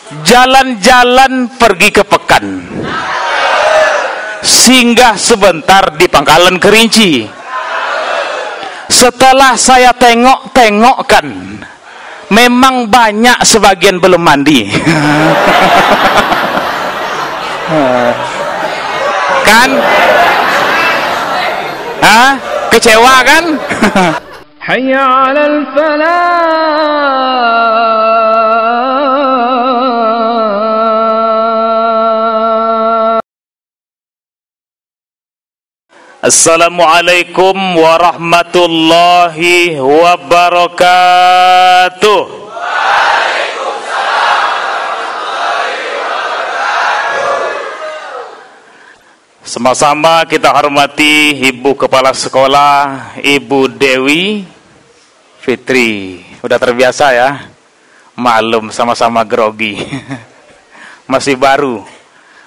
Jalan-jalan pergi ke Pekan, singgah sebentar di Pangkalan Kerinci. Setelah saya tengok-tengokkan, memang banyak sebagian belum mandi. Kan? Hah? Kecewa kan? Hayya 'alal falah. Assalamualaikum warahmatullahi wabarakatuh. Sama-sama kita hormati Ibu Kepala Sekolah, Ibu Dewi Fitri. Udah terbiasa ya? Maklum, sama-sama grogi. Masih baru.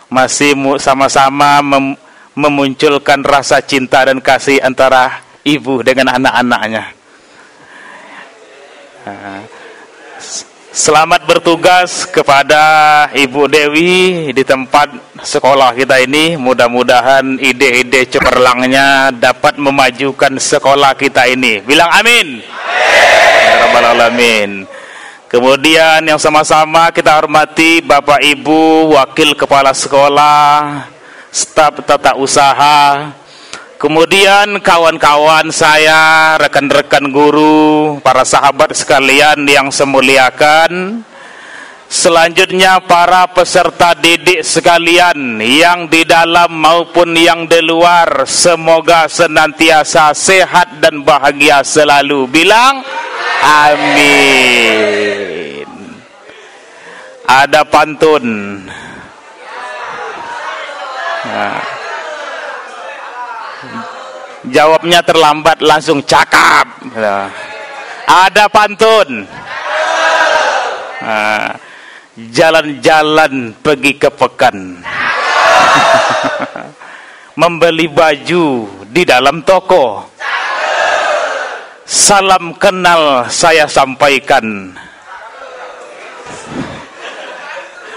Masih sama-sama memunculkan rasa cinta dan kasih antara ibu dengan anak-anaknya. Selamat bertugas kepada Ibu Dewi di tempat sekolah kita ini. Mudah-mudahan ide-ide cemerlangnya dapat memajukan sekolah kita ini. Bilang amin. Ya Rabbal Alamin. Kemudian yang sama-sama kita hormati Bapak Ibu, Wakil Kepala Sekolah, staf tata usaha, kemudian kawan-kawan saya, rekan-rekan guru, para sahabat sekalian yang saya muliakan. Selanjutnya para peserta didik sekalian yang di dalam maupun yang di luar, semoga senantiasa sehat dan bahagia selalu. Bilang amin. Ada pantun. Nah, jawabnya terlambat langsung cakap. Nah, ada pantun. Nah, jalan-jalan pergi ke Pekan, membeli baju di dalam toko. Salam kenal saya sampaikan,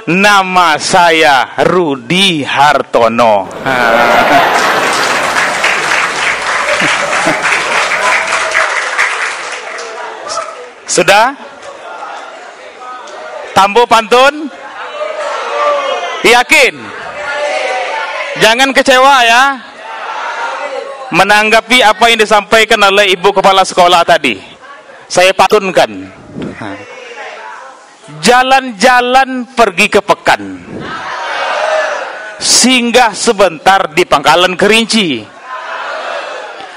nama saya Rudi Hartono. Sudah? Tambo pantun? Yakin? Jangan kecewa ya. Menanggapi apa yang disampaikan oleh Ibu Kepala Sekolah tadi, saya patunkan. Jalan-jalan pergi ke Pekan, singgah sebentar di Pangkalan Kerinci.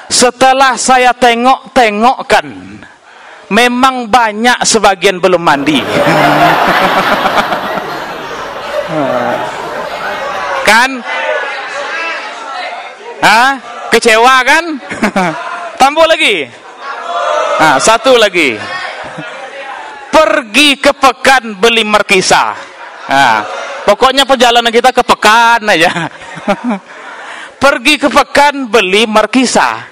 Setelah saya tengok-tengokkan, memang banyak sebagian belum mandi. Kan? Hah? Kecewa kan? Tambah lagi. Nah, satu lagi. Pergi ke Pekan beli markisa. Nah, pokoknya perjalanan kita ke Pekan aja. Pergi ke Pekan beli markisa.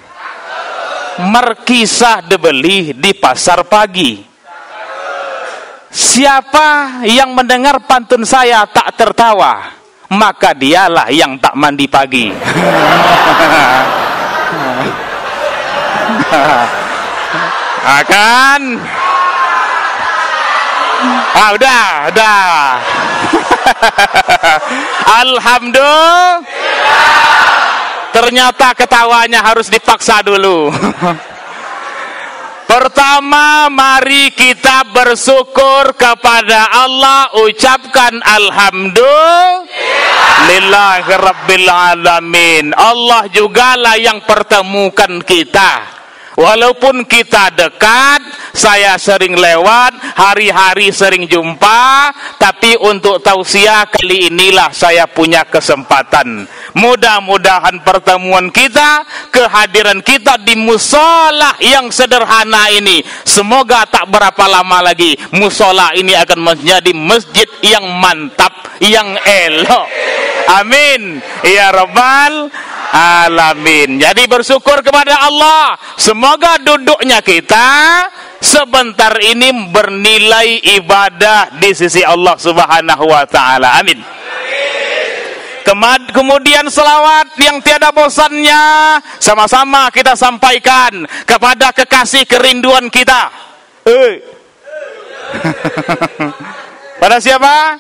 Markisa dibeli di pasar pagi. Siapa yang mendengar pantun saya tak tertawa, maka dialah yang tak mandi pagi. Akan udah. Alhamdulillah. Ternyata ketawanya harus dipaksa dulu. Pertama, mari kita bersyukur kepada Allah, ucapkan alhamdulillahirabbil alamin. Allah jugalah yang pertemukan kita. Walaupun kita dekat, saya sering lewat, hari-hari sering jumpa, tapi untuk tausiah kali inilah saya punya kesempatan. Mudah-mudahan pertemuan kita, kehadiran kita di musola yang sederhana ini, semoga tak berapa lama lagi musola ini akan menjadi masjid yang mantap, yang elok. Amin ya Rabbal alamin. Jadi bersyukur kepada Allah. Semoga duduknya kita sebentar ini bernilai ibadah di sisi Allah Subhanahu wa taala. Amin. Kemudian selawat yang tiada bosannya sama-sama kita sampaikan kepada kekasih kerinduan kita. Pada siapa?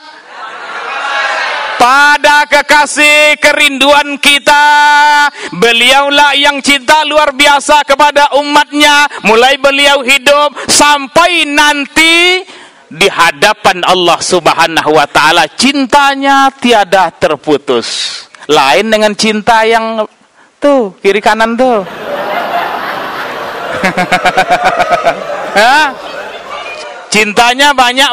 Pada kekasih kerinduan kita. Beliaulah yang cinta luar biasa kepada umatnya, mulai beliau hidup sampai nanti di hadapan Allah Subhanahu wa taala. Cintanya tiada terputus. Lain dengan cinta yang tuh kiri kanan tuh. Cintanya banyak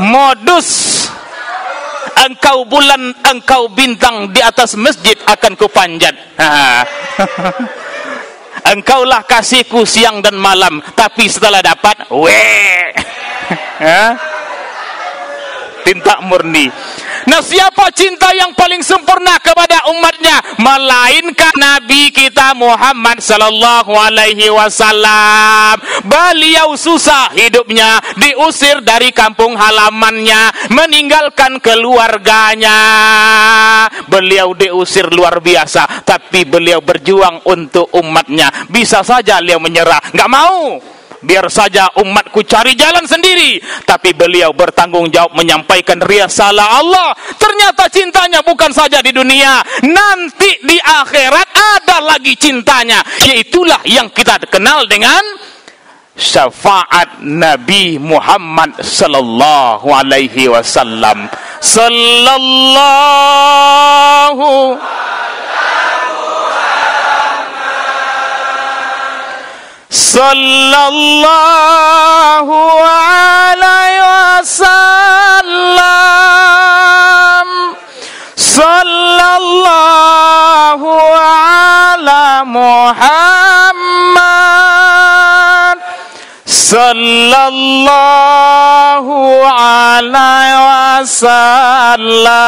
modus. Engkau bulan, engkau bintang, di atas masjid akan kupanjat. Engkaulah kasihku siang dan malam, tapi setelah dapat, cinta murni. Nah, siapa cinta yang paling sempurna kepada umatnya? Melainkan Nabi kita Muhammad sallallahu alaihi wasallam. Beliau susah hidupnya, diusir dari kampung halamannya, meninggalkan keluarganya. Beliau diusir luar biasa, tapi beliau berjuang untuk umatnya. Bisa saja beliau menyerah, nggak mau. Biar saja umatku cari jalan sendiri. Tapi beliau bertanggung jawab menyampaikan risalah Allah. Ternyata cintanya bukan saja di dunia, nanti di akhirat ada lagi cintanya. Yaitulah yang kita kenal dengan syafaat Nabi Muhammad sallallahu alaihi wasallam. Sallallahu sallallahu alaihi wasallam. Sallallahu ala Muhammad. Sallallahu alaihi wasallam.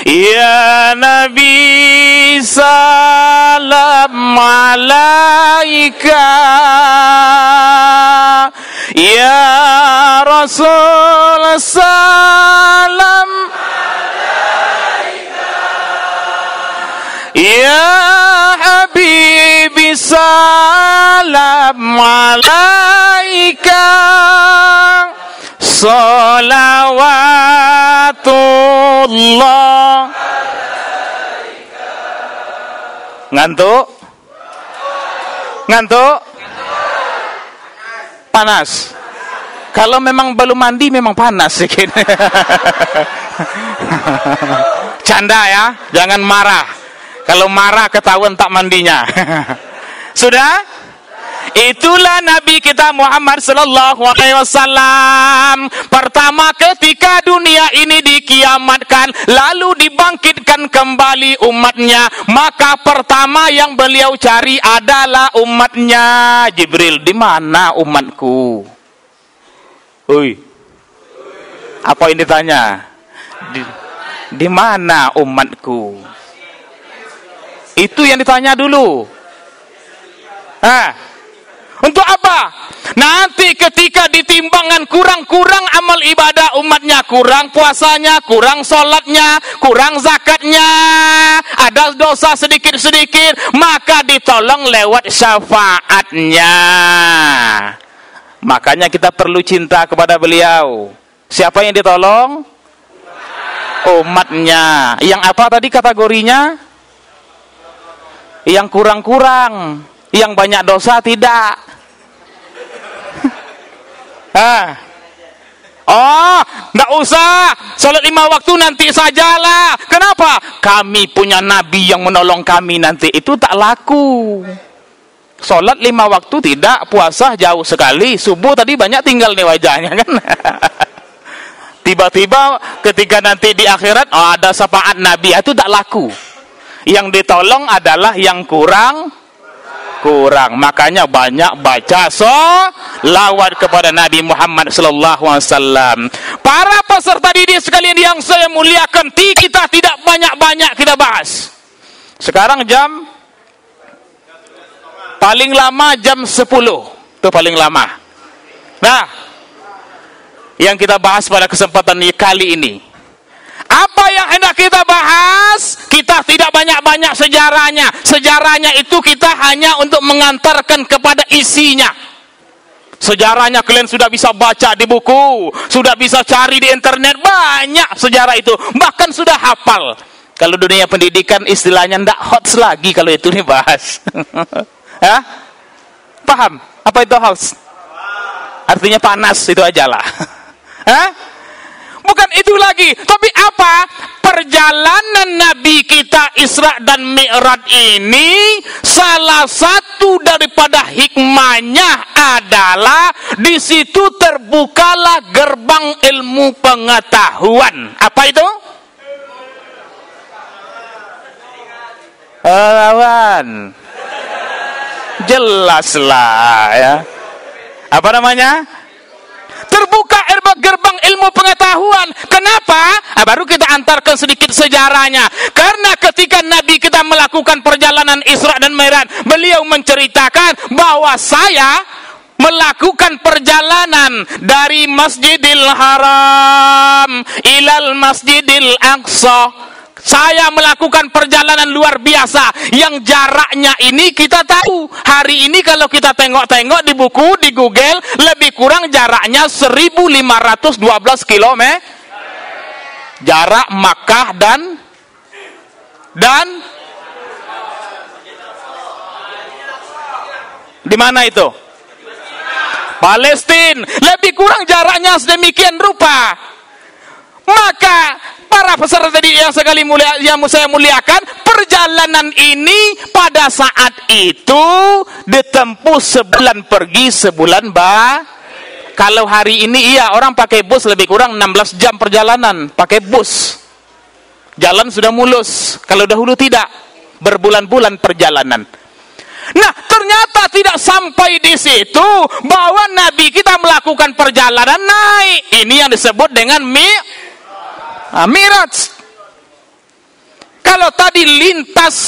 Ya Nabi salam alaika, ya Rasul salam alaika, ya Habibi salam alaika. Salawatullah. Ngantuk? Ngantuk? Panas? Kalau memang belum mandi memang panas sedikit. Canda ya, jangan marah. Kalau marah ketahuan tak mandinya. Sudah? Itulah Nabi kita Muhammad sallallahu alaihi wasallam. Pertama ketika dunia ini dikiamatkan, lalu dibangkitkan kembali umatnya, maka pertama yang beliau cari adalah umatnya. Jibril, di mana umatku? Apa yang ditanya? Di mana umatku? Itu yang ditanya dulu. Untuk apa? Nanti ketika ditimbangan kurang amal ibadah umatnya, kurang puasanya, kurang sholatnya, kurang zakatnya, ada dosa sedikit-sedikit, maka ditolong lewat syafaatnya. Makanya kita perlu cinta kepada beliau. Siapa yang ditolong? Umatnya. Yang apa tadi kategorinya? Yang kurang-kurang. Yang banyak dosa tidak. Nggak usah salat 5 waktu nanti sajalah. Kenapa? Kami punya Nabi yang menolong kami nanti. Itu tak laku. Salat 5 waktu tidak, puasa jauh sekali. Subuh tadi banyak tinggal nih wajahnya kan. Tiba-tiba ketika nanti di akhirat ada syafaat Nabi, itu tak laku. Yang ditolong adalah yang kurang kurang. Makanya banyak baca sholawat kepada Nabi Muhammad sallallahu alaihi wasallam. Para peserta didik sekalian yang saya muliakan, kita tidak banyak-banyak kita bahas. Sekarang jam paling lama jam 10. Itu paling lama. Nah, yang kita bahas pada kesempatan kali ini, apa yang hendak kita bahas? Kita tidak banyak-banyak sejarahnya. Sejarahnya itu kita hanya untuk mengantarkan kepada isinya. Sejarahnya kalian sudah bisa baca di buku, sudah bisa cari di internet, banyak sejarah itu. Bahkan sudah hafal. Kalau dunia pendidikan istilahnya ndak hot lagi kalau itu dibahas. Ya? Paham? Apa itu hot? Artinya panas, itu ajalah. Hah? Bukan itu lagi, tapi apa? Perjalanan Nabi kita Isra dan Mi'raj ini, salah satu daripada hikmahnya adalah di situ terbukalah gerbang ilmu pengetahuan. Apa itu? Lawan. Jelaslah ya. Apa namanya? Terbuka gerbang ilmu pengetahuan. Kenapa? Baru kita antarkan sedikit sejarahnya. Karena ketika Nabi kita melakukan perjalanan Isra dan Mi'raj, beliau menceritakan bahwa saya melakukan perjalanan dari Masjidil Haram ilal Masjidil Aqsa. Saya melakukan perjalanan luar biasa yang jaraknya ini kita tahu. Hari ini kalau kita tengok-tengok di buku, di Google, lebih kurang jaraknya 1512 km. Jarak Makkah dan di mana itu? Palestina. Lebih kurang jaraknya sedemikian rupa. Maka para peserta tadi yang sekali mulia, yang saya muliakan, perjalanan ini pada saat itu ditempuh sebulan pergi, sebulan Kalau hari ini iya orang pakai bus lebih kurang 16 jam perjalanan, pakai bus. Jalan sudah mulus. Kalau dahulu tidak, berbulan-bulan perjalanan. Nah, ternyata tidak sampai di situ bahwa Nabi kita melakukan perjalanan naik. Ini yang disebut dengan Mi'raj. Kalau tadi lintas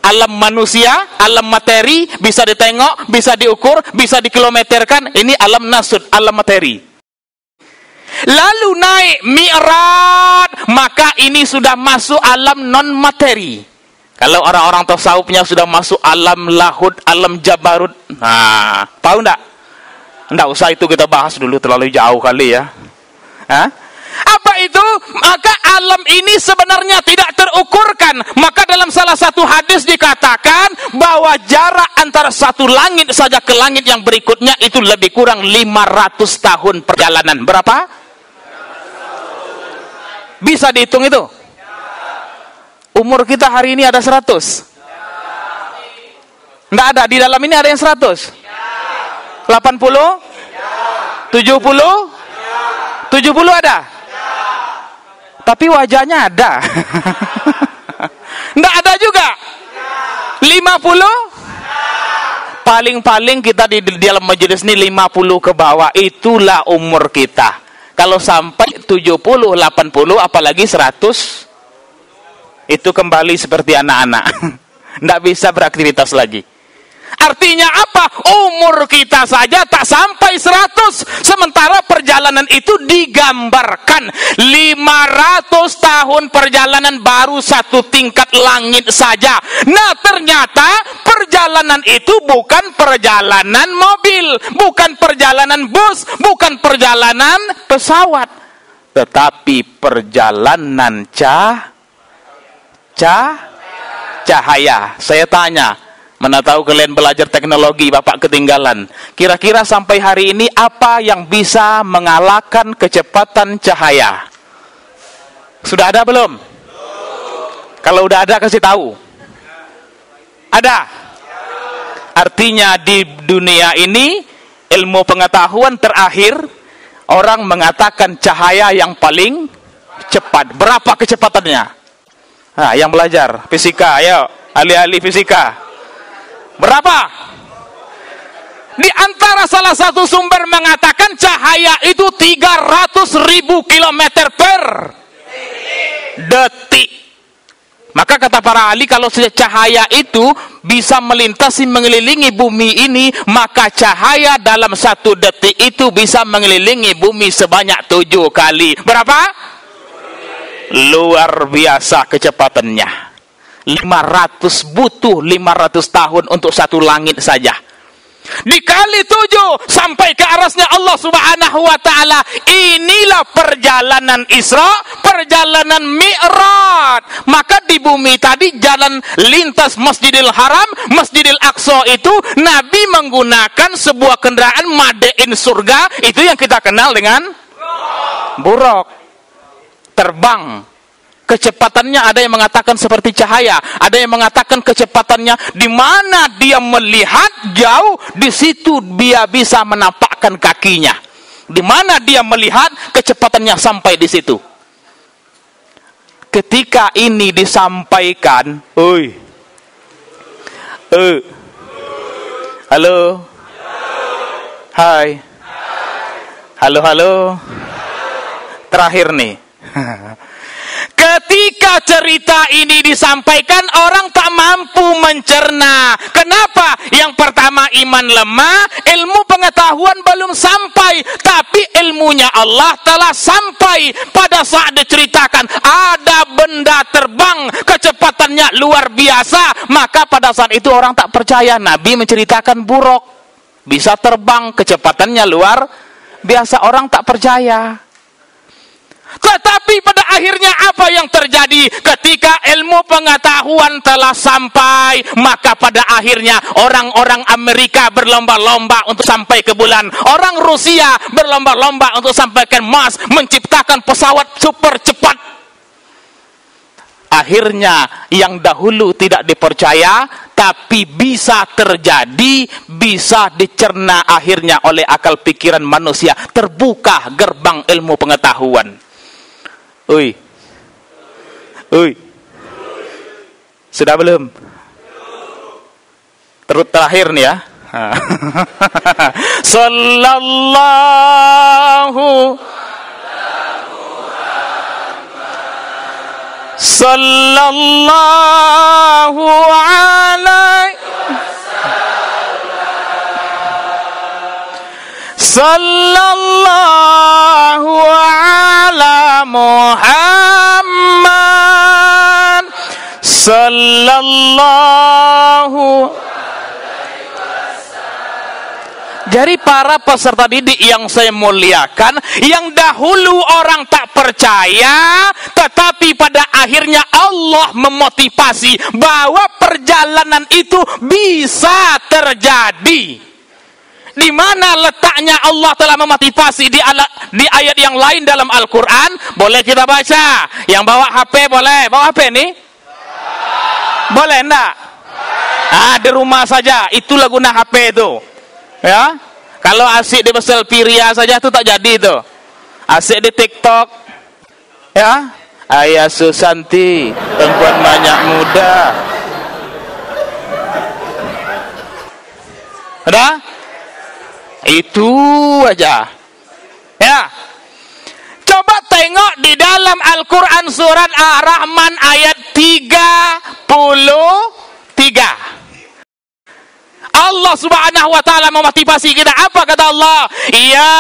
alam manusia, alam materi, bisa ditengok, bisa diukur, bisa dikilometerkan. Ini alam nasud, alam materi. Lalu naik Mi'raj, maka ini sudah masuk alam non materi. Kalau orang-orang tasawufnya sudah masuk alam lahud, alam jabarut. Nah, tahu enggak? Enggak usah itu kita bahas dulu, terlalu jauh kali ya. Hah? Apa itu? Maka alam ini sebenarnya tidak terukurkan. Maka dalam salah satu hadis dikatakan bahwa jarak antara satu langit saja ke langit yang berikutnya itu lebih kurang 500 tahun perjalanan. Berapa? Bisa dihitung itu? Umur kita hari ini ada 100? Enggak ada, di dalam ini ada yang 100? 80? 70? 70 ada? Tapi wajahnya ada. Enggak ada juga. 50? Paling-paling kita di dalam majelis ini 50 ke bawah. Itulah umur kita. Kalau sampai 70, 80, apalagi 100, itu kembali seperti anak-anak. Enggak bisa beraktivitas lagi. Artinya apa? Umur kita saja tak sampai 100. Sementara perjalanan itu digambarkan 500 tahun perjalanan baru satu tingkat langit saja. Nah, ternyata perjalanan itu bukan perjalanan mobil, bukan perjalanan bus, bukan perjalanan pesawat, tetapi perjalanan cahaya. Saya tanya, mana tahu kalian belajar teknologi, Bapak ketinggalan. Kira-kira sampai hari ini apa yang bisa mengalahkan kecepatan cahaya? Sudah ada belum? Kalau udah ada kasih tahu. Ada? Artinya di dunia ini ilmu pengetahuan terakhir orang mengatakan cahaya yang paling cepat. Berapa kecepatannya? Nah, yang belajar fisika, ayo ahli-ahli fisika. Berapa? Di antara salah satu sumber mengatakan cahaya itu 300.000 kilometer per detik. Maka kata para ahli, kalau cahaya itu bisa melintasi mengelilingi bumi ini, maka cahaya dalam 1 detik itu bisa mengelilingi bumi sebanyak 7 kali. Berapa? Luar biasa kecepatannya. 500 tahun untuk 1 langit saja. Dikali 7 sampai ke arasnya Allah Subhanahu wa ta'ala. Inilah perjalanan Isra, perjalanan Mi'raj. Maka di bumi tadi jalan lintas Masjidil Haram, Masjidil Aqsa itu Nabi menggunakan sebuah kendaraan madain surga. Itu yang kita kenal dengan buraq. Terbang. Kecepatannya ada yang mengatakan seperti cahaya, ada yang mengatakan kecepatannya di mana dia melihat jauh, di situ dia bisa menampakkan kakinya. Di mana dia melihat, kecepatannya sampai di situ. Ketika ini disampaikan, halo, hai, halo, terakhir nih. Ketika cerita ini disampaikan, orang tak mampu mencerna. Kenapa? Yang pertama, iman lemah, ilmu pengetahuan belum sampai. Tapi ilmunya Allah telah sampai. Pada saat diceritakan ada benda terbang, kecepatannya luar biasa, maka pada saat itu orang tak percaya. Nabi menceritakan buraq bisa terbang, kecepatannya luar biasa, orang tak percaya. Tetapi pada akhirnya apa yang terjadi? Ketika ilmu pengetahuan telah sampai, maka pada akhirnya orang-orang Amerika berlomba-lomba untuk sampai ke bulan. Orang Rusia berlomba-lomba untuk sampai ke Mars, menciptakan pesawat super cepat. Akhirnya yang dahulu tidak dipercaya, tapi bisa terjadi, bisa dicerna akhirnya oleh akal pikiran manusia. Terbuka gerbang ilmu pengetahuan. Sudah belum? Terus terakhir nih ya. Sallallahu alaihi Sallallahu ala Muhammad Sallallahu. Jadi para peserta didik yang saya muliakan, yang dahulu orang tak percaya, tetapi pada akhirnya Allah memotivasi bahwa perjalanan itu bisa terjadi. Di mana letaknya Allah telah memotivasi di ayat yang lain dalam Al-Quran? Boleh kita baca. Yang bawa HP boleh. Bawa HP nih? Boleh enggak? Di rumah saja. Itulah guna HP itu. Ya. Kalau asik di Besel Piria saja itu tak jadi itu. Asik di TikTok. Ya. Ayah Susanti, perempuan banyak muda. Ada? Itu aja. Ya. Coba tengok di dalam Al-Quran surat Ar-Rahman ayat 33. Allah Subhanahu wa ta'ala memotivasi kita. Apa kata Allah? Ya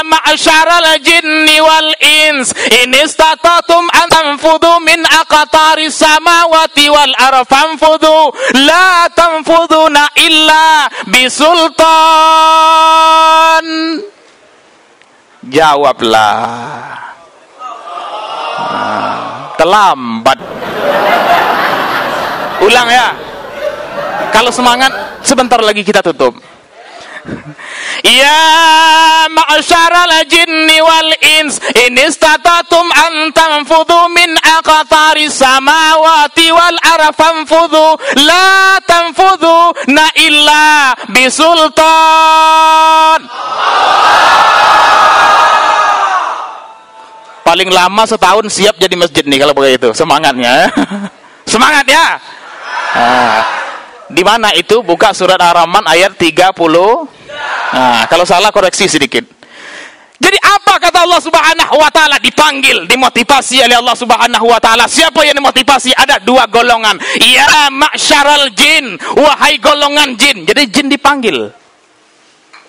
ma'asyaral jinni wal ins, in istatatum an tanfudhu min aqtaris samawati wal ardi fanfudhu la tanfudhuna illa bisultan. Jawablah. Terlambat. Ulang ya. Kalau semangat, sebentar lagi kita tutup. Ya ma'asyaral jinni wal ins, in istatatum an tanfudhu min aqtaris samawati wal ardi fanfudhu la tanfudhu na illa bisultan. Paling lama setahun siap jadi masjid nih kalau begitu. Semangatnya. Semangat ya. Di mana itu? Buka surat Ar-Rahman ayat 30. Nah, kalau salah koreksi sedikit. Jadi apa kata Allah Subhanahu wa taala? Dipanggil, dimotivasi oleh Allah Subhanahu wa taala. Siapa yang dimotivasi? Ada dua golongan. Ya ma'syaral jin, wahai golongan jin. Jadi jin dipanggil.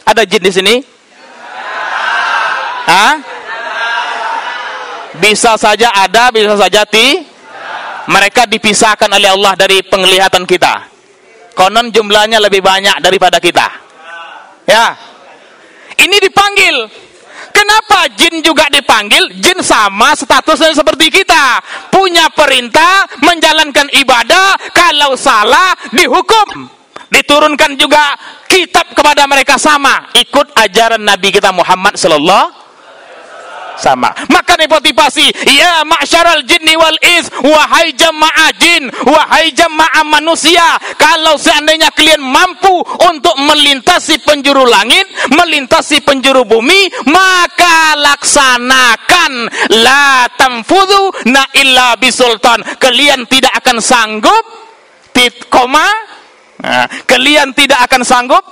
Ada jin di sini? Hah? Bisa saja ada, bisa saja mereka dipisahkan oleh Allah dari penglihatan kita. Konon jumlahnya lebih banyak daripada kita. Ya. Ini dipanggil. Kenapa jin juga dipanggil? Jin sama statusnya seperti kita. Punya perintah, menjalankan ibadah, kalau salah dihukum. Diturunkan juga kitab kepada mereka sama. Ikut ajaran Nabi kita Muhammad sallallahu sama. Maka dimotivasi, ya ma'syaral jinni wal ins, wahai jamaah jin, wahai jamaah manusia, kalau seandainya kalian mampu untuk melintasi penjuru langit, melintasi penjuru bumi, maka laksanakan. La tanfudhu na illa bisultan. Kalian tidak akan sanggup kalian tidak akan sanggup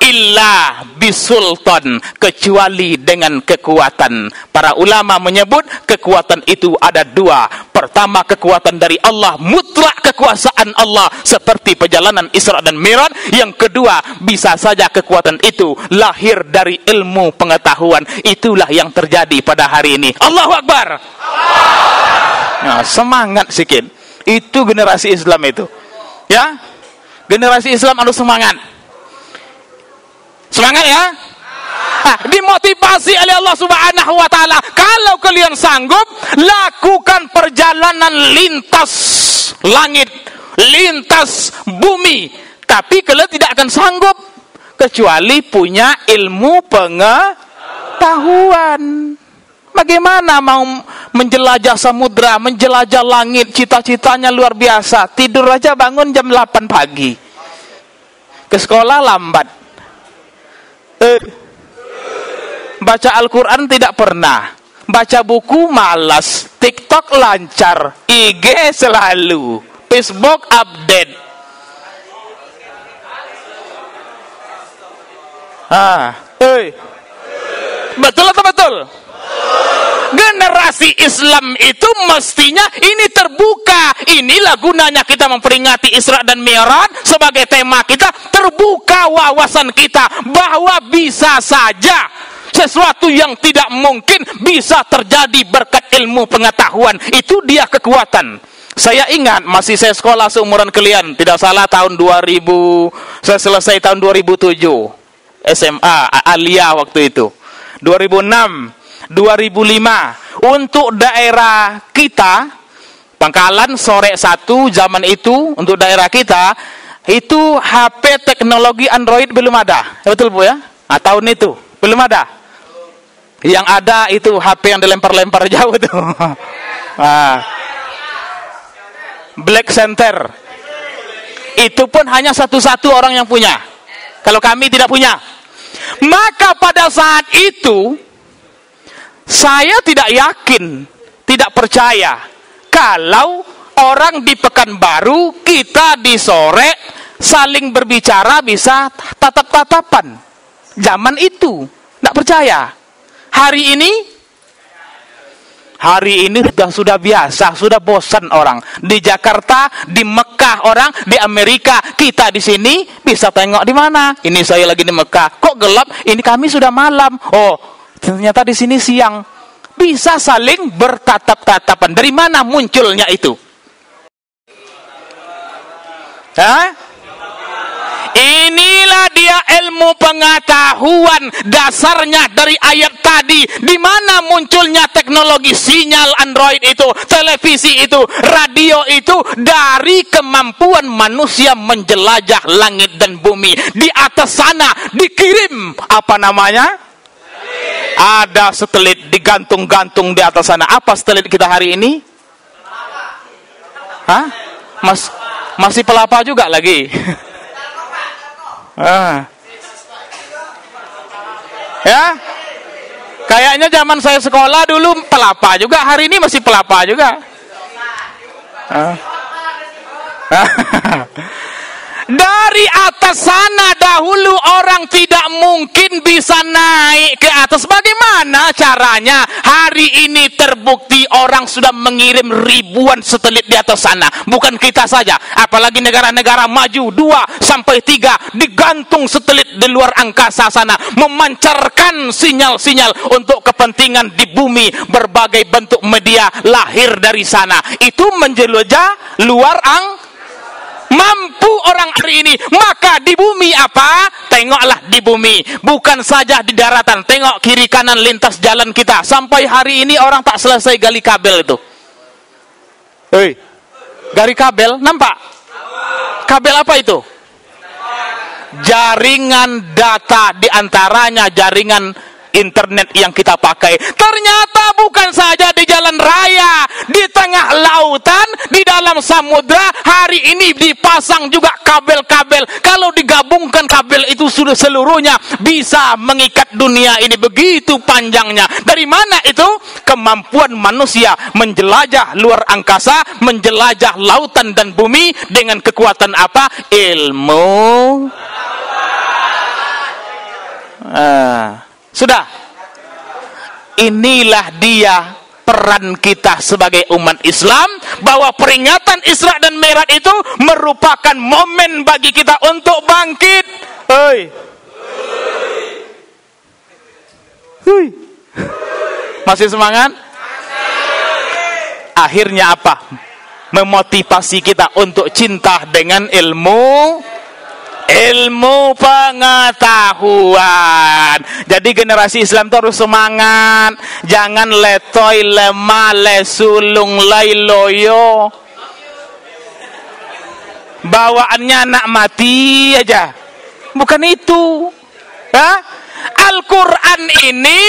illa bisultan, kecuali dengan kekuatan. Para ulama menyebut kekuatan itu ada dua. Pertama, kekuatan dari Allah, mutlak kekuasaan Allah seperti perjalanan Isra dan Mi'raj. Yang kedua, bisa saja kekuatan itu lahir dari ilmu pengetahuan. Itulah yang terjadi pada hari ini. Allahu Akbar. Nah, semangat sikit. Itu generasi Islam itu. Ya, generasi Islam harus semangat. Semangat ya. Nah, dimotivasi oleh Allah Subhanahu wa taala. Kalau kalian sanggup, lakukan perjalanan lintas langit, lintas bumi. Tapi kalian tidak akan sanggup kecuali punya ilmu pengetahuan. Bagaimana mau menjelajah samudra, menjelajah langit, cita-citanya luar biasa. Tidur aja bangun jam 8 pagi. Ke sekolah lambat. Baca Al-Quran tidak pernah, baca buku malas, TikTok lancar, IG selalu, Facebook update. Betul atau betul? Generasi Islam itu mestinya ini terbuka. Inilah gunanya kita memperingati Isra dan Mi'raj sebagai tema kita. Terbuka wawasan kita bahwa bisa saja sesuatu yang tidak mungkin bisa terjadi berkat ilmu pengetahuan. Itu dia kekuatan. Saya ingat masih saya sekolah seumuran kalian, tidak salah tahun 2000, saya selesai tahun 2007 SMA Aliyah waktu itu. 2006 2005 untuk daerah kita Pangkalan Sore 1 zaman itu, untuk daerah kita itu HP teknologi Android belum ada. Betul Bu ya? Nah, tahun itu belum ada. Yang ada itu HP yang dilempar-lempar jauh itu. Nah, Black Center. Itu pun hanya satu-satu orang yang punya. Kalau kami tidak punya. Maka pada saat itu saya tidak yakin, tidak percaya kalau orang di Pekanbaru, kita di Sore saling berbicara bisa tatap-tatapan. Zaman itu tidak percaya. Hari ini sudah biasa, sudah bosan orang. Di Jakarta, di Mekah orang, di Amerika, kita di sini bisa tengok di mana. Ini saya lagi di Mekah, kok gelap? Ini kami sudah malam. Oh, ternyata di sini siang. Bisa saling bertatap-tatapan. Dari mana munculnya itu? Inilah dia ilmu pengetahuan dasarnya dari ayat tadi. Di mana munculnya teknologi sinyal Android itu, televisi itu, radio itu? Dari kemampuan manusia menjelajah langit dan bumi. Di atas sana dikirim apa namanya? Ada satelit digantung-gantung di atas sana. Apa satelit kita hari ini? Hah? Masih pelapa juga lagi. Ya? Kayaknya zaman saya sekolah dulu pelapa juga, hari ini masih pelapa juga. Dari atas sana dahulu orang tidak mungkin bisa naik ke atas. Bagaimana caranya? Hari ini terbukti orang sudah mengirim ribuan satelit di atas sana. Bukan kita saja, apalagi negara-negara maju 2 sampai 3 digantung satelit di luar angkasa sana, memancarkan sinyal-sinyal untuk kepentingan di bumi. Berbagai bentuk media lahir dari sana. Itu menjelajah luar mampu orang hari ini. Maka di bumi apa? Tengoklah di bumi, bukan saja di daratan. Tengok kiri kanan lintas jalan kita. Sampai hari ini orang tak selesai gali kabel itu. Hei, gali kabel, nampak? Kabel apa itu? Jaringan data, diantaranya jaringan internet yang kita pakai. Ternyata bukan saja di jalan raya, di tengah lautan, di dalam samudra, hari ini dipasang juga kabel-kabel. Kalau digabungkan kabel itu sudah seluruhnya bisa mengikat dunia ini, begitu panjangnya. Dari mana itu? Kemampuan manusia menjelajah luar angkasa, menjelajah lautan dan bumi dengan kekuatan apa? Ilmu. Sudah. Inilah dia peran kita sebagai umat Islam, bahwa peringatan Isra dan Mi'raj itu merupakan momen bagi kita untuk bangkit. Hei. Hui. Masih semangat? Akhirnya apa? Memotivasi kita untuk cinta dengan ilmu pengetahuan. Jadi generasi Islam itu harus semangat, jangan letoy, lemah, lesulung, lailoyo. Bawaannya anak mati aja. Bukan itu. Al-Quran ini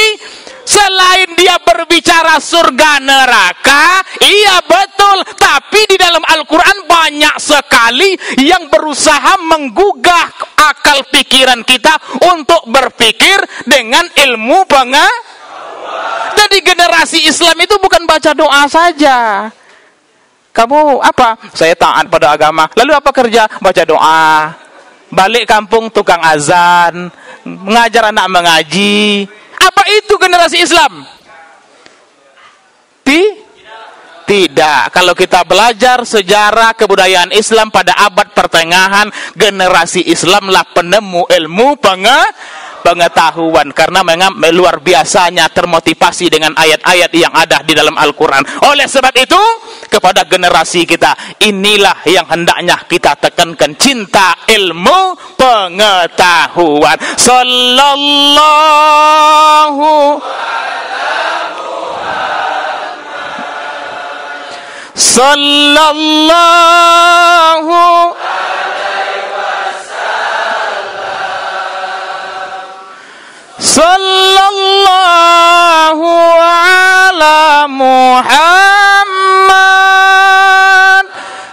selain dia berbicara surga neraka, iya betul, tapi di dalam Al-Quran banyak sekali yang berusaha menggugah akal pikiran kita untuk berpikir dengan ilmu pengetahuan. Jadi generasi Islam itu bukan baca doa saja. Kamu apa? Saya taat pada agama. Lalu apa kerja? Baca doa. Balik kampung tukang azan, mengajar anak mengaji. Apa itu generasi Islam? Tidak. Kalau kita belajar sejarah kebudayaan Islam pada abad pertengahan, generasi Islamlah penemu ilmu pengetahuan, karena luar biasanya termotivasi dengan ayat-ayat yang ada di dalam Al-Quran. Oleh sebab itu, kepada generasi kita, inilah yang hendaknya kita tekankan, cinta ilmu pengetahuan. Sallallahu Sallallahu ala Muhammad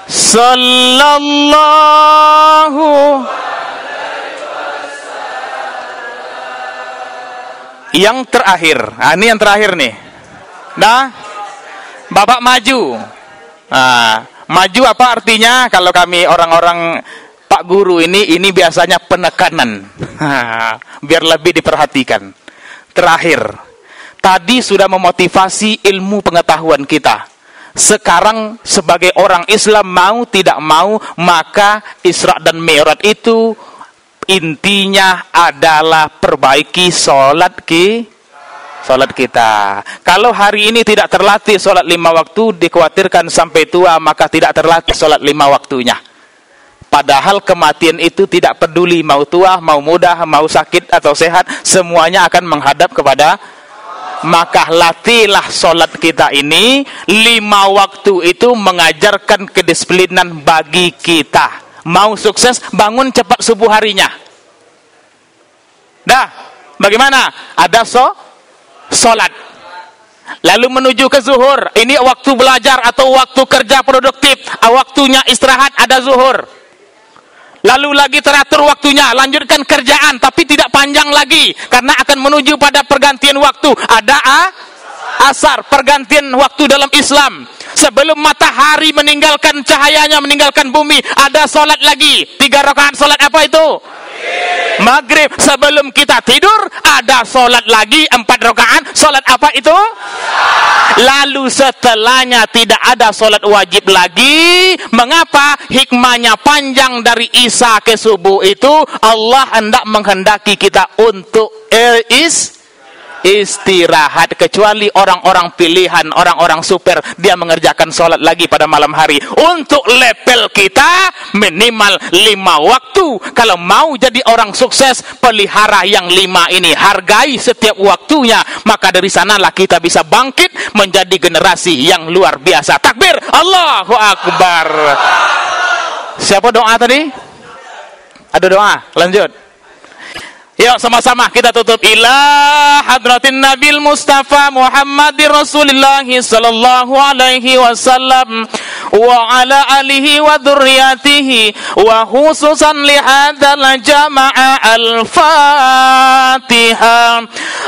Sallallahu. Yang terakhir, ini yang terakhir nih. Nah, Bapak maju. Maju apa artinya? Kalau kami orang-orang Pak Guru ini biasanya penekanan. Biar lebih diperhatikan. Terakhir, tadi sudah memotivasi ilmu pengetahuan kita. Sekarang sebagai orang Islam, mau tidak mau, maka Isra dan Mi'raj itu intinya adalah perbaiki sholat kita. Kalau hari ini tidak terlatih sholat 5 waktu, dikhawatirkan sampai tua maka tidak terlatih sholat 5 waktunya. Padahal kematian itu tidak peduli mau tua, mau muda, mau sakit atau sehat, semuanya akan menghadap kepada. Maka latihlah sholat kita ini. 5 waktu itu mengajarkan kedisiplinan bagi kita. Mau sukses, bangun cepat subuh harinya. Dah, bagaimana? Ada sholat. Lalu menuju ke zuhur. Ini waktu belajar atau waktu kerja produktif. Waktunya istirahat, ada zuhur. Lalu lagi teratur waktunya, lanjutkan kerjaan, tapi tidak panjang lagi, karena akan menuju pada pergantian waktu. Ada Asar, pergantian waktu dalam Islam. Sebelum matahari meninggalkan cahayanya, meninggalkan bumi, ada solat lagi. 3 rakaat solat apa itu? Maghrib. Sebelum kita tidur, ada solat lagi 4 rakaat. Solat apa itu? Lalu setelahnya tidak ada solat wajib lagi. Mengapa? Hikmahnya panjang dari Isya ke subuh itu. Allah hendak menghendaki kita untuk istirahat, kecuali orang-orang pilihan, orang-orang super, dia mengerjakan sholat lagi pada malam hari. Untuk level kita minimal 5 waktu. Kalau mau jadi orang sukses, pelihara yang 5 ini, hargai setiap waktunya, maka dari sanalah kita bisa bangkit menjadi generasi yang luar biasa. Takbir, Allahu Akbar. Siapa doa tadi? Ada doa, lanjut. Yuk sama-sama kita tutup. Ila hadratin Nabil Mustafa Muhammadir Rasulullah sallallahu alaihi wasallam wa ala alihi wa dzurriyyatihi wa khususan li hadzal jama'a al-Fatihah.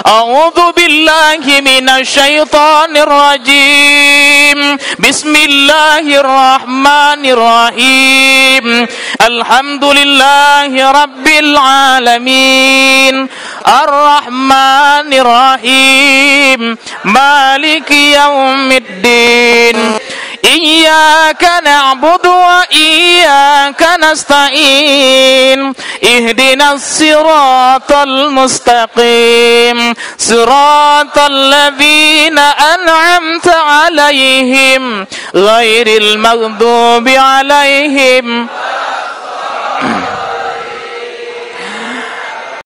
A'udzu billahi minasy syaithanir rajim. Bismillahirrahmanirrahim. Alhamdulillahi rabbil alamin. Ar-Rahmanir-Rahim, Maliki Yaumiddin. Iyyaka na'budu wa iyyaka nasta'in. Ihdinas siratal mustaqim, siratal ladzina an'amta 'alaihim, ghairil maghdubi 'alaihim